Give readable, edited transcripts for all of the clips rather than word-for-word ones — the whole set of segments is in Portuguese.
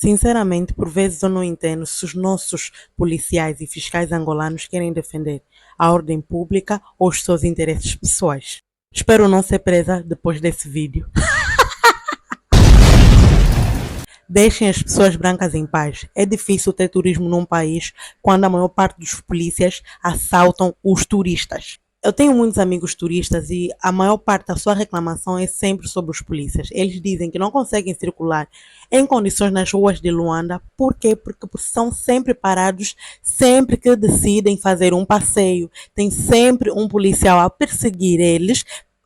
Sinceramente, por vezes eu não entendo se os nossos policiais e fiscais angolanos querem defender a ordem pública ou os seus interesses pessoais. Espero não ser presa depois desse vídeo. Deixem as pessoas brancas em paz. É difícil ter turismo num país quando a maior parte dos polícias assaltam os turistas. Eu tenho muitos amigos turistas e a maior parte da sua reclamação é sempre sobre os polícias. Eles dizem que não conseguem circular em condições nas ruas de Luanda. Por quê? Porque são sempre parados sempre que decidem fazer um passeio. Tem sempre um policial a perseguir eles,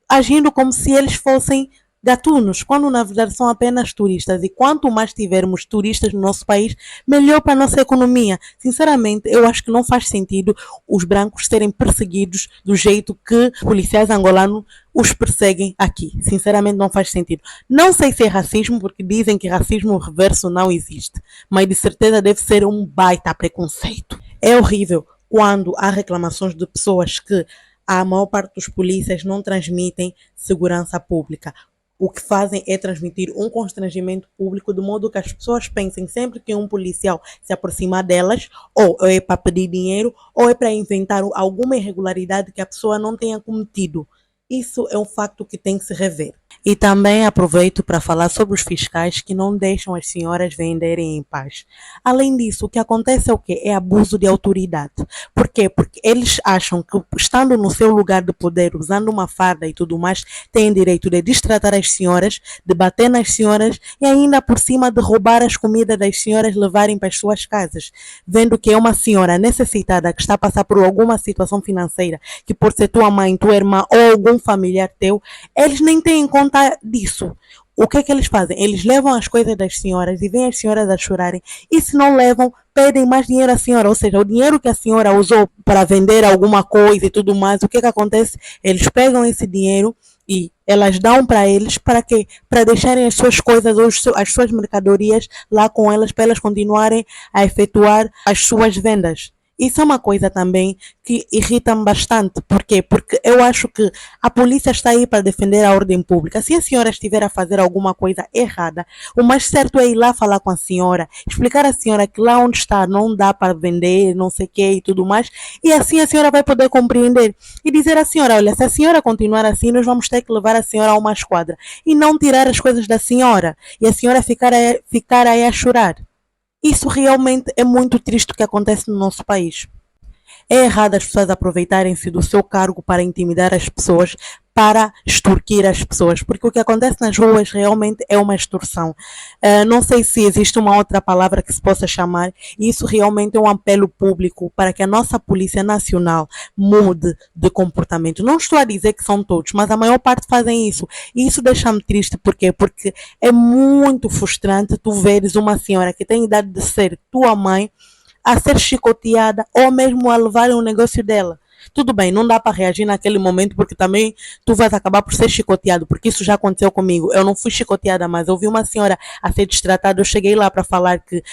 agindo como se eles fossem gatunos, quando na verdade são apenas turistas. E quanto mais tivermos turistas no nosso país, melhor para a nossa economia. Sinceramente, eu acho que não faz sentido os brancos serem perseguidos do jeito que os policiais angolanos os perseguem aqui. Sinceramente, não faz sentido. Não sei se é racismo, porque dizem que racismo reverso não existe, mas de certeza deve ser um baita preconceito. É horrível quando há reclamações de pessoas que a maior parte dos polícias não transmitem segurança pública. O que fazem é transmitir um constrangimento público, de modo que as pessoas pensem sempre que um policial se aproximar delas, ou é para pedir dinheiro, ou é para inventar alguma irregularidade que a pessoa não tenha cometido. Isso é um facto que tem que se rever. E também aproveito para falar sobre os fiscais que não deixam as senhoras venderem em paz. Além disso, o que acontece é o quê? É abuso de autoridade. Por quê? Porque eles acham que, estando no seu lugar de poder, usando uma farda e tudo mais, têm direito de destratar as senhoras, de bater nas senhoras e ainda por cima de roubar as comidas das senhoras, levarem para as suas casas. Vendo que é uma senhora necessitada que está a passar por alguma situação financeira, que por ser tua mãe, tua irmã ou algum familiar teu, eles nem têm em conta disso. O que é que eles fazem? Eles levam as coisas das senhoras e vêm as senhoras a chorarem. E se não levam, pedem mais dinheiro à senhora. Ou seja, o dinheiro que a senhora usou para vender alguma coisa e tudo mais, o que é que acontece? Eles pegam esse dinheiro e elas dão para eles para quê? Para deixarem as suas coisas ou as suas mercadorias lá com elas, para elas continuarem a efetuar as suas vendas. Isso é uma coisa também que irrita-me bastante. Por quê? Porque eu acho que a polícia está aí para defender a ordem pública. Se a senhora estiver a fazer alguma coisa errada, o mais certo é ir lá falar com a senhora, explicar à senhora que lá onde está não dá para vender, não sei o que e tudo mais, e assim a senhora vai poder compreender. E dizer à senhora, olha, se a senhora continuar assim, nós vamos ter que levar a senhora a uma esquadra. E não tirar as coisas da senhora. E a senhora ficar aí a chorar. Isso realmente é muito triste o que acontece no nosso país. É errado as pessoas aproveitarem-se do seu cargo para intimidar as pessoas, para extorquir as pessoas, porque o que acontece nas ruas realmente é uma extorsão. Não sei se existe uma outra palavra que se possa chamar, e isso realmente é um apelo público para que a nossa Polícia Nacional mude de comportamento. Não estou a dizer que são todos, mas a maior parte fazem isso. E isso deixa-me triste, por quê? Porque é muito frustrante tu veres uma senhora que tem idade de ser tua mãe a ser chicoteada ou mesmo a levarem o negócio dela. Tudo bem, não dá para reagir naquele momento porque também tu vais acabar por ser chicoteado, porque isso já aconteceu comigo. Eu não fui chicoteada, mas eu vi uma senhora a ser destratada. Eu cheguei lá para falar que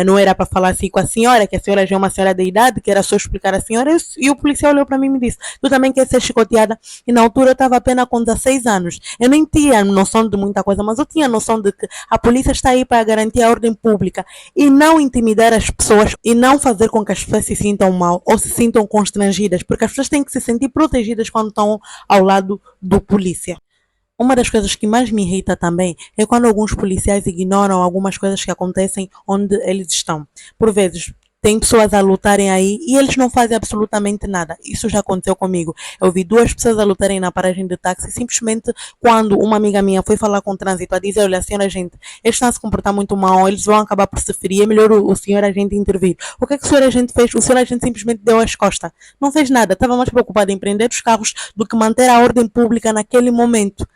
não era para falar assim com a senhora, que a senhora já é uma senhora de idade, que era só explicar a senhora. E o policial olhou para mim e me disse: tu também quer ser chicoteada? E na altura eu estava apenas com 16 anos. Eu nem tinha noção de muita coisa, mas eu tinha noção de que a polícia está aí para garantir a ordem pública e não intimidar as pessoas e não fazer com que as pessoas se sintam mal ou se sintam constrangidas, porque as pessoas têm que se sentir protegidas quando estão ao lado do polícia. Uma das coisas que mais me irrita também é quando alguns policiais ignoram algumas coisas que acontecem onde eles estão. Por vezes, tem pessoas a lutarem aí e eles não fazem absolutamente nada. Isso já aconteceu comigo. Eu vi duas pessoas a lutarem na paragem de táxi, simplesmente quando uma amiga minha foi falar com o trânsito, a dizer, olha, senhora gente, eles estão a se comportar muito mal, eles vão acabar por se ferir, é melhor o senhor agente intervir. O que é que o senhor agente fez? O senhor agente simplesmente deu as costas. Não fez nada, estava mais preocupado em prender os carros do que manter a ordem pública naquele momento.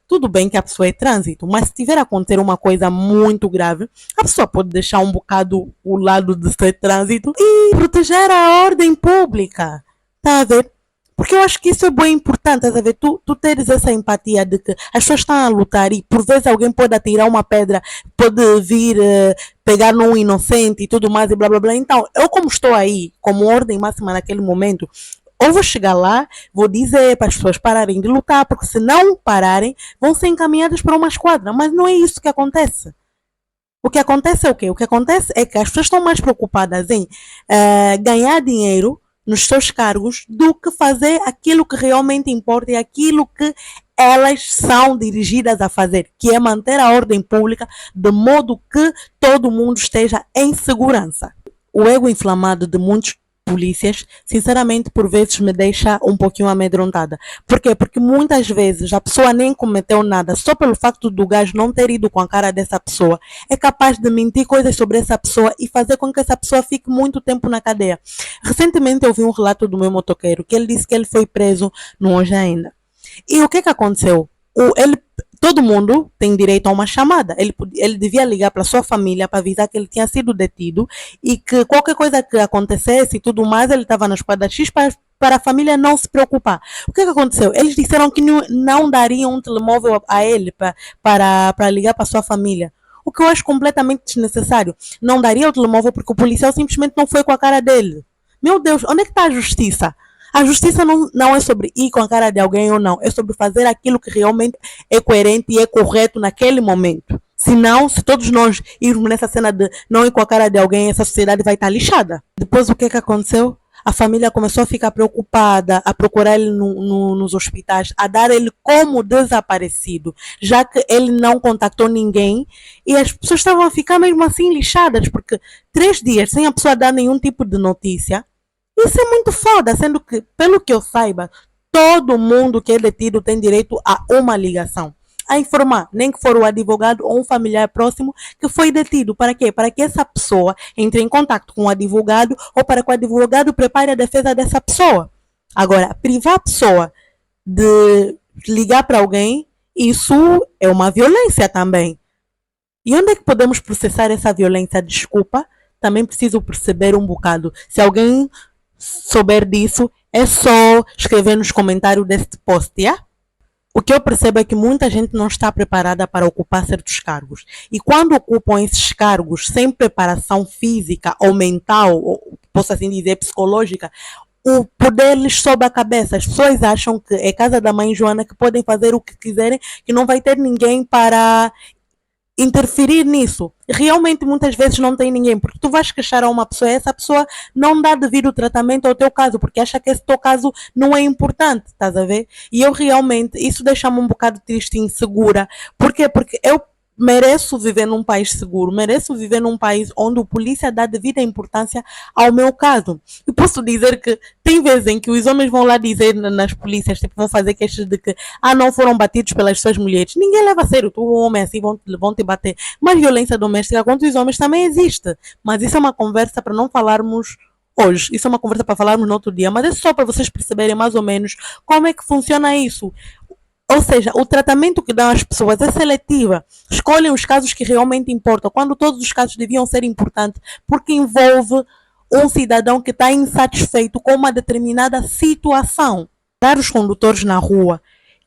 Tudo bem que a pessoa é trânsito, mas se tiver a acontecer uma coisa muito grave, a pessoa pode deixar um bocado o lado de ser trânsito e proteger a ordem pública. Tá a ver? Porque eu acho que isso é bem importante, tá a ver? Tu teres essa empatia de que as pessoas estão a lutar e por vezes alguém pode atirar uma pedra, pode vir pegar num inocente e tudo mais e blá blá blá. Então, eu como estou aí, como ordem máxima naquele momento, ou vou chegar lá, vou dizer para as pessoas pararem de lutar, porque se não pararem, vão ser encaminhadas para uma esquadra. Mas não é isso que acontece. O que acontece é o quê? O que acontece é que as pessoas estão mais preocupadas em ganhar dinheiro nos seus cargos do que fazer aquilo que realmente importa e aquilo que elas são dirigidas a fazer, que é manter a ordem pública de modo que todo mundo esteja em segurança. O ego inflamado de muitos polícias, sinceramente, por vezes me deixa um pouquinho amedrontada. Por quê? Porque muitas vezes a pessoa nem cometeu nada, só pelo facto do gajo não ter ido com a cara dessa pessoa, é capaz de mentir coisas sobre essa pessoa e fazer com que essa pessoa fique muito tempo na cadeia. Recentemente eu vi um relato do meu motoqueiro, que ele disse que ele foi preso no Hoje Ainda. E o que aconteceu? Todo mundo tem direito a uma chamada. Ele devia ligar para sua família para avisar que ele tinha sido detido e que qualquer coisa que acontecesse e tudo mais, ele estava na esquadra X para a família não se preocupar. O que aconteceu? Eles disseram que não dariam um telemóvel a ele para ligar para sua família. O que eu acho completamente desnecessário. Não daria o telemóvel porque o policial simplesmente não foi com a cara dele. Meu Deus, onde é que está a justiça? A justiça não é sobre ir com a cara de alguém ou não, é sobre fazer aquilo que realmente é coerente e é correto naquele momento. Senão, se todos nós irmos nessa cena de não ir com a cara de alguém, essa sociedade vai estar lixada. Depois o que aconteceu? A família começou a ficar preocupada, a procurar ele nos hospitais, a dar ele como desaparecido, já que ele não contactou ninguém e as pessoas estavam a ficar mesmo assim lixadas, porque 3 dias sem a pessoa dar nenhum tipo de notícia. Isso é muito foda, sendo que, pelo que eu saiba, todo mundo que é detido tem direito a uma ligação. A informar, nem que for o advogado ou um familiar próximo que foi detido. Para quê? Para que essa pessoa entre em contato com o advogado ou para que o advogado prepare a defesa dessa pessoa. Agora, privar a pessoa de ligar para alguém, isso é uma violência também. E onde é que podemos processar essa violência? Desculpa, também preciso perceber um bocado. Se alguém souber disso, é só escrever nos comentários deste post, yeah? O que eu percebo é que muita gente não está preparada para ocupar certos cargos. E quando ocupam esses cargos sem preparação física ou mental, ou posso assim dizer, psicológica, o poder lhes sobe a cabeça. As pessoas acham que é casa da mãe Joana, que podem fazer o que quiserem, que não vai ter ninguém para interferir nisso. Realmente muitas vezes não tem ninguém, porque tu vais queixar a uma pessoa, essa pessoa não dá devido tratamento ao teu caso, porque acha que esse teu caso não é importante, estás a ver? E eu realmente, isso deixa-me um bocado triste e insegura. Por quê? Porque eu mereço viver num país seguro, mereço viver num país onde o polícia dá devida importância ao meu caso. E posso dizer que tem vezes em que os homens vão lá dizer nas polícias, tipo, vão fazer queixas de que não foram batidos pelas suas mulheres. Ninguém leva a sério, tu um homem assim vão te bater. Mas violência doméstica contra os homens também existe. Mas isso é uma conversa para não falarmos hoje. Isso é uma conversa para falarmos no outro dia. Mas é só para vocês perceberem mais ou menos como é que funciona isso. Ou seja, o tratamento que dão às pessoas é seletiva. Escolhem os casos que realmente importam, quando todos os casos deviam ser importantes, porque envolve um cidadão que está insatisfeito com uma determinada situação. Dar os condutores na rua,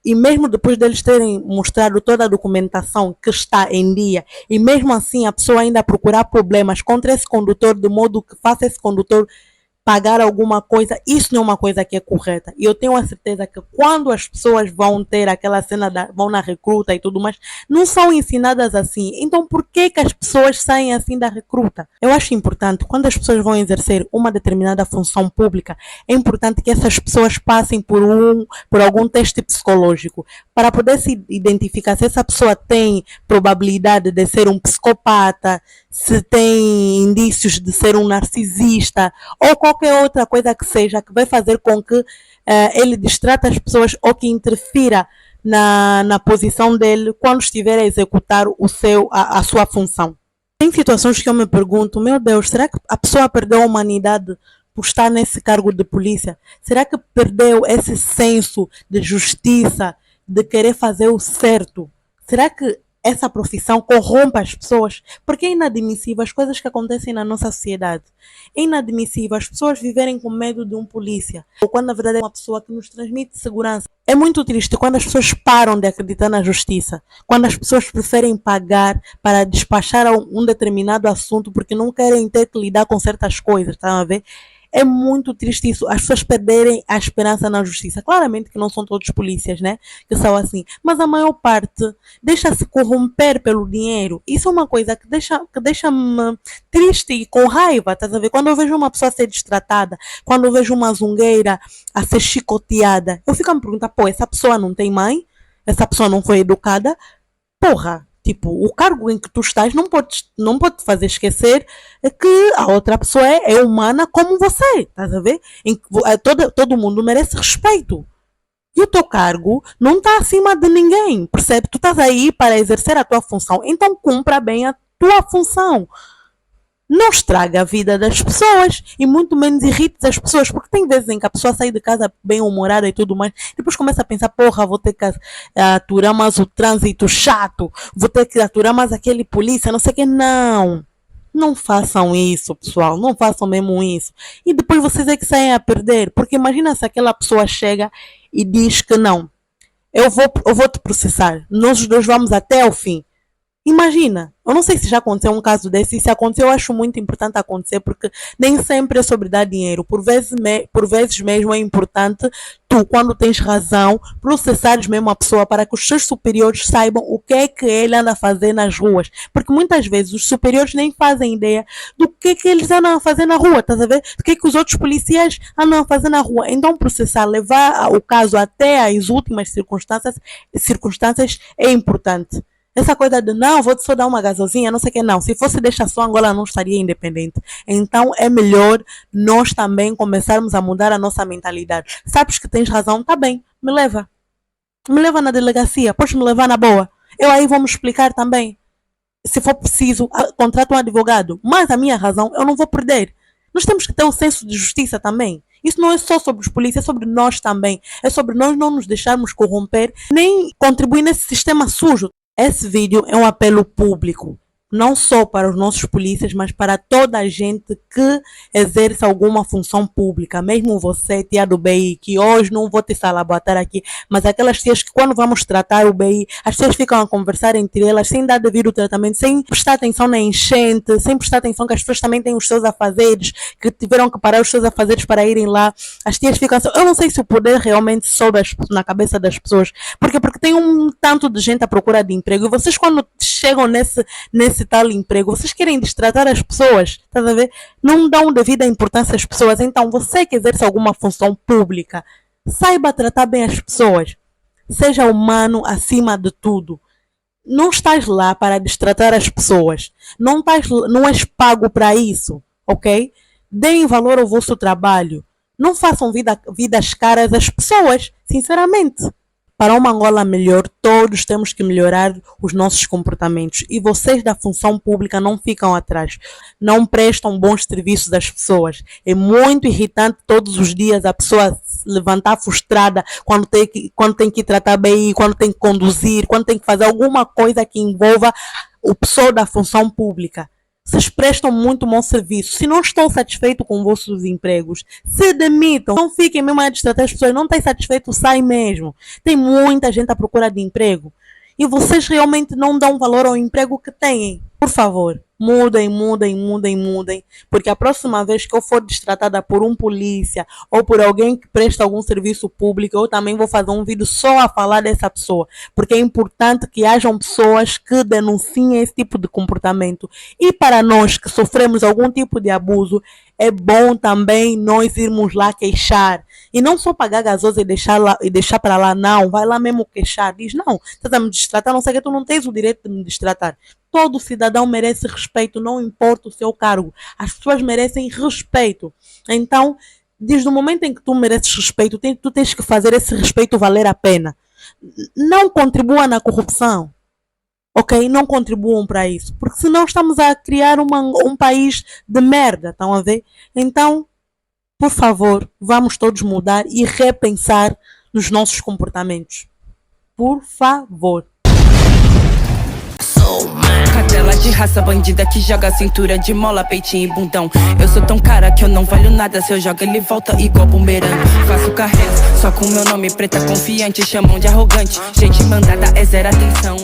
e mesmo depois deles terem mostrado toda a documentação que está em dia, e mesmo assim a pessoa ainda procurar problemas contra esse condutor, de modo que faça esse condutor pagar alguma coisa, isso não é uma coisa que é correta. E eu tenho a certeza que quando as pessoas vão ter aquela cena, vão na recruta e tudo mais, não são ensinadas assim. Então por que as pessoas saem assim da recruta? Eu acho importante, quando as pessoas vão exercer uma determinada função pública, é importante que essas pessoas passem por algum teste psicológico, para poder se identificar se essa pessoa tem probabilidade de ser um psicopata, se tem indícios de ser um narcisista ou qualquer outra coisa que seja que vai fazer com que ele distrata as pessoas ou que interfira na posição dele quando estiver a executar a sua função. Tem situações que eu me pergunto, meu Deus, será que a pessoa perdeu a humanidade por estar nesse cargo de polícia? Será que perdeu esse senso de justiça, de querer fazer o certo? Será que essa profissão corrompe as pessoas? Porque é inadmissível as coisas que acontecem na nossa sociedade. É inadmissível as pessoas viverem com medo de um polícia, ou quando na verdade é uma pessoa que nos transmite segurança. É muito triste quando as pessoas param de acreditar na justiça, quando as pessoas preferem pagar para despachar um determinado assunto porque não querem ter que lidar com certas coisas, tá a ver? É muito triste isso, as pessoas perderem a esperança na justiça. Claramente que não são todos polícias, né? Que são assim. Mas a maior parte deixa-se corromper pelo dinheiro. Isso é uma coisa que deixa-me triste e com raiva, estás a ver? Quando eu vejo uma pessoa ser destratada, quando eu vejo uma zungueira a ser chicoteada, eu fico a me perguntar, pô, essa pessoa não tem mãe? Essa pessoa não foi educada? Porra! Tipo, o cargo em que tu estás não pode te fazer esquecer que a outra pessoa é humana como você, estás a ver? Todo mundo merece respeito. E o teu cargo não está acima de ninguém, percebe? Tu estás aí para exercer a tua função, então cumpra bem a tua função. Não estraga a vida das pessoas e muito menos irrite as pessoas, porque tem vezes em que a pessoa sai de casa bem humorada e tudo mais, depois começa a pensar, porra, vou ter que aturar mais o trânsito chato, vou ter que aturar mais aquele polícia, não sei o que. Não, não façam isso, pessoal, não façam mesmo isso. E depois vocês é que saem a perder, porque imagina se aquela pessoa chega e diz que não, eu vou te processar, nós os dois vamos até ao fim. Imagina, eu não sei se já aconteceu um caso desse, e se aconteceu, eu acho muito importante acontecer, porque nem sempre é sobre dar dinheiro. Por vezes mesmo é importante tu, quando tens razão, processares mesmo a pessoa para que os seus superiores saibam o que é que ele anda a fazer nas ruas. Porque muitas vezes os superiores nem fazem ideia do que é que eles andam a fazer na rua, estás a ver? Do que é que os outros policiais andam a fazer na rua. Então processar, levar o caso até as últimas circunstâncias é importante. Essa coisa de não, vou só dar uma gasolzinha, não sei o que, não. Se fosse deixar só, Angola não estaria independente. Então é melhor nós também começarmos a mudar a nossa mentalidade. Sabes que tens razão? Tá bem, me leva. Me leva na delegacia, podes me levar na boa. Eu aí vou me explicar também. Se for preciso, contrato um advogado. Mas a minha razão eu não vou perder. Nós temos que ter um senso de justiça também. Isso não é só sobre os polícias, é sobre nós também. É sobre nós não nos deixarmos corromper, nem contribuir nesse sistema sujo. Esse vídeo é um apelo público, não só para os nossos polícias, mas para toda a gente que exerce alguma função pública, mesmo você, tia do BI, que hoje não vou te salabatar aqui, mas aquelas tias que quando vamos tratar o BI, as tias ficam a conversar entre elas, sem dar devido tratamento, sem prestar atenção na enchente, sem prestar atenção que as pessoas também têm os seus afazeres, que tiveram que parar os seus afazeres para irem lá. As tias ficam assim, eu não sei se o poder realmente sobe na cabeça das pessoas, porque tem um tanto de gente à procura de emprego, e vocês quando chegam nesse tal emprego, vocês querem destratar as pessoas, tá a ver? Não dão devida importância às pessoas. Então você que exerce alguma função pública, saiba tratar bem as pessoas, seja humano acima de tudo. Não estás lá para destratar as pessoas, não és pago para isso, ok? Deem valor ao vosso trabalho, não façam vidas caras às pessoas, sinceramente. Para uma Angola melhor, todos temos que melhorar os nossos comportamentos. E vocês da função pública não ficam atrás. Não prestam bons serviços às pessoas. É muito irritante todos os dias a pessoa se levantar frustrada quando tem que tratar bem, quando tem que conduzir, quando tem que fazer alguma coisa que envolva o pessoal da função pública. Vocês prestam muito bom serviço. Se não estão satisfeitos com vossos empregos, se demitam. Não fiquem mesmo a destratar as pessoas. Não estão satisfeitos, sai mesmo. Tem muita gente à procura de emprego. E vocês realmente não dão valor ao emprego que têm. Por favor, mudem. Porque a próxima vez que eu for destratada por um polícia ou por alguém que presta algum serviço público, eu também vou fazer um vídeo só a falar dessa pessoa. Porque é importante que hajam pessoas que denunciem esse tipo de comportamento. E para nós que sofremos algum tipo de abuso, é bom também nós irmos lá queixar. E não só pagar gasosa e deixar para lá, não. Vai lá mesmo queixar. Diz, não, estás a me destratar, não sei o que, tu não tens o direito de me destratar. Todo cidadão merece respeito, não importa o seu cargo. As pessoas merecem respeito. Então, desde o momento em que tu mereces respeito, tu tens que fazer esse respeito valer a pena. Não contribua na corrupção. Ok? Não contribuam para isso. Porque senão estamos a criar um país de merda. Estão a ver? Então, por favor, vamos todos mudar e repensar nos nossos comportamentos. Por favor. Cadela de raça bandida que joga cintura de mola, peitinho e bundão. Eu sou tão cara que eu não valho nada. Se eu jogo ele volta igual bumerangue. Faço carreira só com meu nome, preta confiante. Chamam de arrogante, gente mandada é zero atenção.